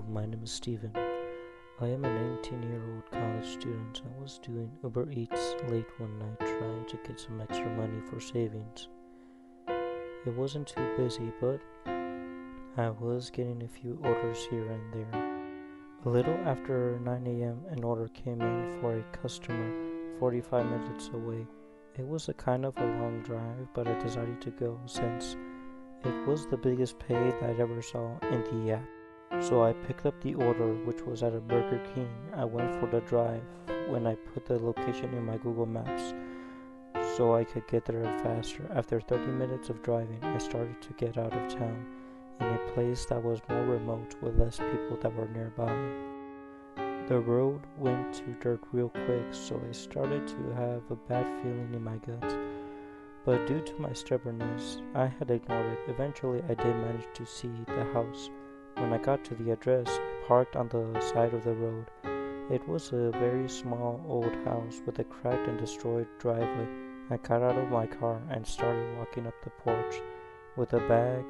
my name is Steven. I am a 19-year-old college student. I was doing Uber Eats late one night trying to get some extra money for savings. It wasn't too busy, but I was getting a few orders here and there. A little after 9 a.m., an order came in for a customer 45 minutes away. It was a kind of a long drive, but I decided to go since it was the biggest pay that I ever saw in the app. So I picked up the order, which was at a Burger King. I went for the drive when I put the location in my Google Maps so I could get there faster. After 30 minutes of driving, I started to get out of town in a place that was more remote with less people that were nearby. The road went to dirt real quick, so I started to have a bad feeling in my gut. But due to my stubbornness, I had ignored it. Eventually, I did manage to see the house. When I got to the address, I parked on the side of the road. It was a very small old house with a cracked and destroyed driveway. I got out of my car and started walking up the porch with a bag.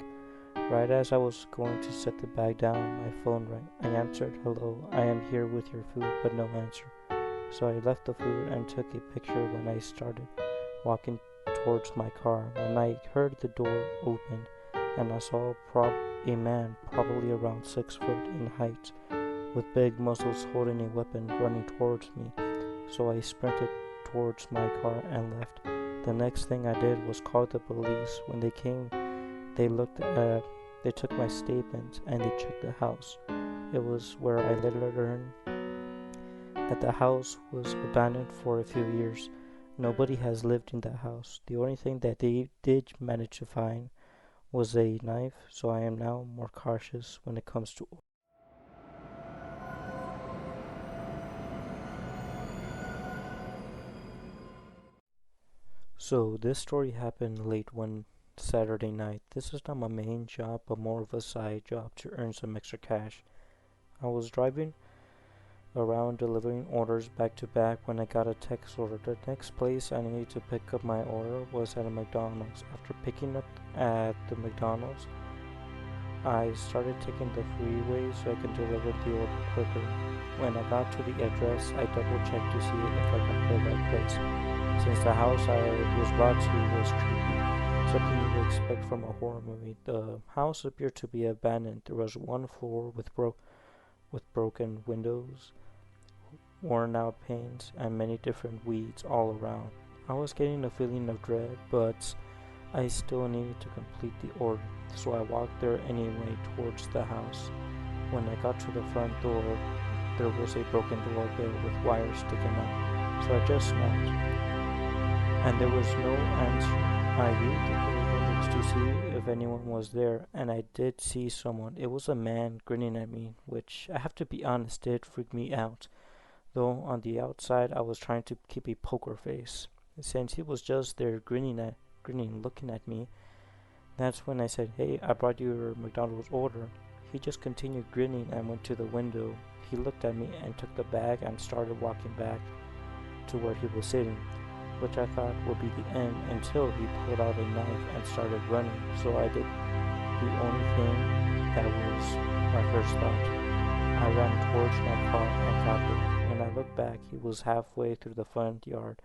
Right as I was going to set the bag down, my phone rang. I answered, "Hello, I am here with your food," but no answer. So I left the food and took a picture when I started walking towards my car. When I heard the door open and I saw a man probably around 6 foot in height with big muscles holding a weapon running towards me. So I sprinted towards my car and left. The next thing I did was call the police. When they came, they took my statement and they checked the house. It was where I later learned that the house was abandoned for a few years. Nobody has lived in that house. The only thing that they did manage to find was a knife, so I am now more cautious when it comes to. So this story happened late one Saturday night. This is not my main job, but more of a side job to earn some extra cash. I was driving around delivering orders back to back when I got a text order. The next place I needed to pick up my order was at a McDonald's. After picking up at the McDonald's, I started taking the freeway so I can deliver the order quicker. When I got to the address, I double checked to see if I got the right place, since the house I was brought to was creepy, something you would expect from a horror movie. The house appeared to be abandoned. There was one floor with broken windows, worn out paints, and many different weeds all around. I was getting a feeling of dread, but I still needed to complete the order, so I walked there anyway towards the house. When I got to the front door, there was a broken doorbell with wires sticking out, so I just knocked, and there was no answer. I viewed the windows to see if anyone was there, and I did see someone. It was a man grinning at me, which, I have to be honest, did freak me out. Though on the outside I was trying to keep a poker face. Since he was just there grinning, looking at me, that's when I said, "Hey, I brought you your McDonald's order." He just continued grinning and went to the window. He looked at me and took the bag and started walking back to where he was sitting, which I thought would be the end until he pulled out a knife and started running. So I did the only thing that was my first thought. I ran towards my car and got there. When I looked back, he was halfway through the front yard,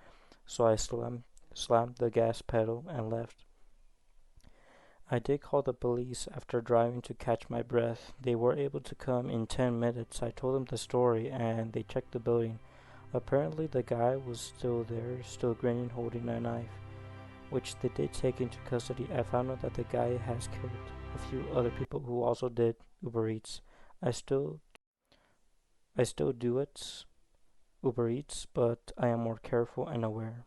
so I slammed the gas pedal and left. I did call the police after driving to catch my breath. They were able to come in 10 minutes. I told them the story and they checked the building. Apparently the guy was still there, still grinning, holding a knife, which they did take into custody. I found out that the guy has killed a few other people who also did Uber Eats. I still do it, Uber Eats, but I am more careful and aware.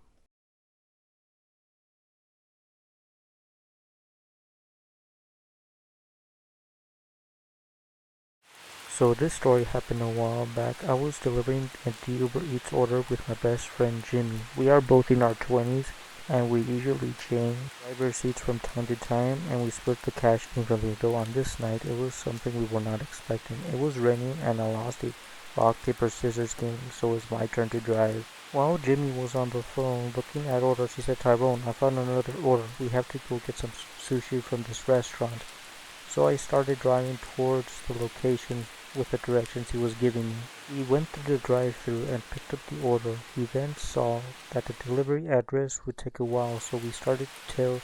So this story happened a while back. I was delivering a Uber Eats order with my best friend Jimmy. We are both in our 20s and we usually change driver seats from time to time and we split the cash evenly. Though on this night it was something we were not expecting. It was raining and I lost a rock, paper, scissors game, so it was my turn to drive. While Jimmy was on the phone looking at orders, he said, "Tyrone, I found another order. We have to go get some sushi from this restaurant." So I started driving towards the location with the directions he was giving me. We went through the drive-thru and picked up the order. We then saw that the delivery address would take a while, so we started to tell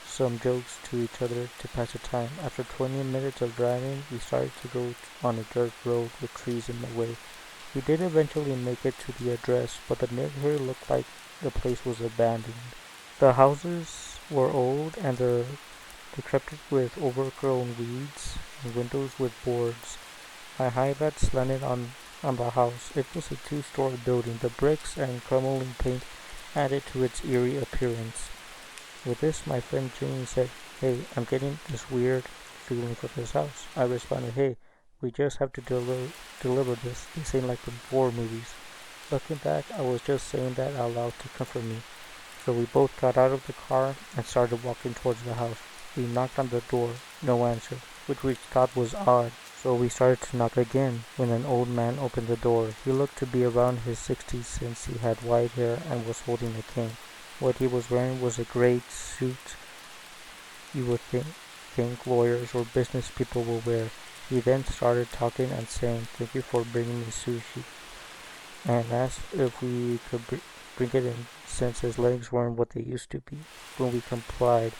some jokes to each other to pass the time. After 20 minutes of driving, we started to go on a dirt road with trees in the way. We did eventually make it to the address, but the neighborhood looked like the place was abandoned. The houses were old and decrepit with overgrown weeds and windows with boards. My highlight slanted on the house. It was a two-story building. The bricks and crumbling paint added to its eerie appearance. With this, my friend Jimmy said, "Hey, I'm getting this weird feeling for this house." I responded, "Hey, we just have to deliver this. This ain't like the war movies." Looking back, I was just saying that out loud to comfort me. So we both got out of the car and started walking towards the house. We knocked on the door, no answer, which we thought was odd. So we started to knock again when an old man opened the door. He looked to be around his 60s since he had white hair and was holding a cane. What he was wearing was a gray suit you would think lawyers or business people will wear. He then started talking and saying, "Thank you for bringing me sushi," and asked if we could bring it in since his legs weren't what they used to be. When we complied,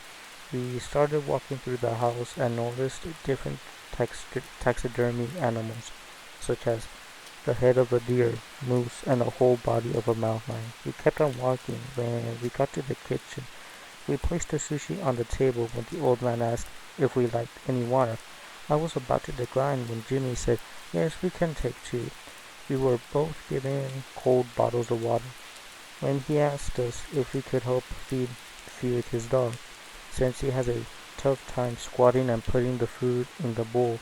we started walking through the house and noticed different taxidermy animals, such as the head of a deer, moose, and the whole body of a mountain lion. We kept on walking. When we got to the kitchen, we placed the sushi on the table when the old man asked if we liked any water. I was about to decline when Jimmy said, "Yes, we can take two." We were both given cold bottles of water. When he asked us if we could help feed his dog, since he has a tough time squatting and putting the food in the bowl,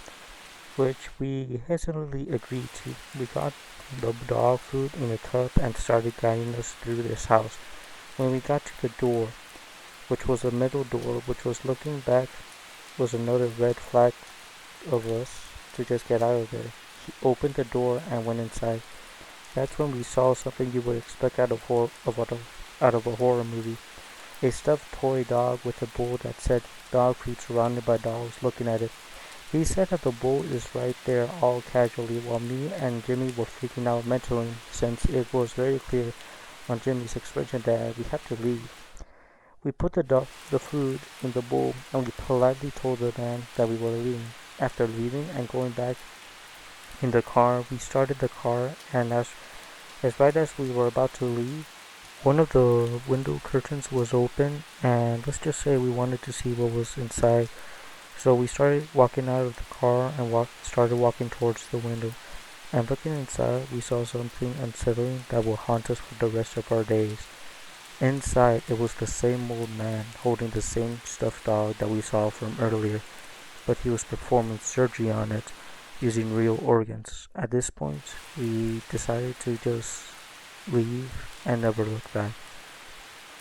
which we hesitantly agreed to. We got the dog food in a cup and started guiding us through this house. When we got to the door, which was a metal door, which was looking back, was another red flag of us to just get out of there. He opened the door and went inside. That's when we saw something you would expect out of a horror movie. A stuffed toy dog with a bowl that said dog food surrounded by dogs looking at it. He said that the bowl is right there all casually while me and Jimmy were freaking out mentally since it was very clear on Jimmy's expression that we had to leave. We put the food in the bowl and we politely told the man that we were leaving. After leaving and going back in the car, we started the car and as right as we were about to leave, one of the window curtains was open and let's just say we wanted to see what was inside. So we started walking out of the car and started walking towards the window. And looking inside, we saw something unsettling that will haunt us for the rest of our days. Inside, it was the same old man holding the same stuffed dog that we saw from earlier, but he was performing surgery on it using real organs. At this point, we decided to just leave and never look back.